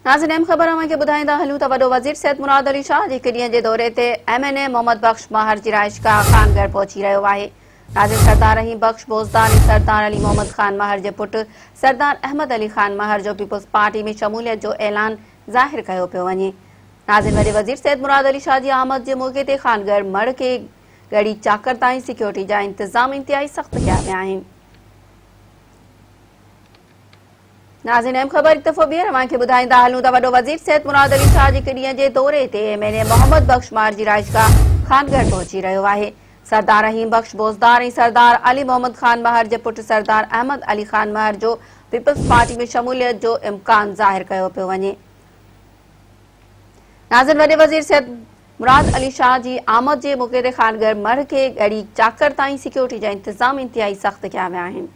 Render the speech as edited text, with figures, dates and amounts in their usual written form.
नाज़रीन अहम ख़बर अवां खे ॿुधाईंदा हलूं त वॾो वज़ीर सैयद मुराद अली शाह जे हिक ॾींहं जे दौरे ते MNA मोहम्मद बख्श महर जी रहाइशगाह खानगढ़ पहुची रहियो आहे। नाज़रीन सरदार रहीम बख्श बोज़दार ऐं सरदार अली मोहम्मद ख़ान महर जे पुट सरदार अहमद अली ख़ान महर जो पीपल्स पार्टी में शमूलियत जो ऐलान ज़ाहिर कयो पियो वञे। नाज़रीन वॾे वज़ीर सैयद मुराद अली शाह जी आमद जे मौक़े ते खानगढ़ मढ़ खे ॻड़ी चाकर ताईं सिक्योरिटी जा इंतज़ाम इंतिहाई सख़्त कया विया आहिनि। नाज़रीन अहम ख़बर हिकु दफ़ो ॿीहर अवां खे ॿुधाईंदा हलूं त वॾो वज़ीर सैयद मुराद अली शाह जे हिक ॾींहं जे दौरे ते MNA मोहम्मद बख्श महर जी रहाइशगाह खानगढ़ पहुची रहियो आहे। सरदार रहीम बख्श बोज़दार ऐं सरदार अली मोहम्मद ख़ान महर जे पुट सरदार अहमद अली ख़ान महर जो पीपल्स पार्टी में शमूलियत जो इम्कान ज़ाहिर कयो पियो वञे। नाज़रीन वॾे वज़ीर सैयद मुराद अली शाह जी आमद जे मौक़े ते खानगढ़ मढ़ खे ॻड़ी चाकर ताईं सिक्योरिटी जा इंतज़ाम इंतिहाई सख़्त कया विया आहिनि।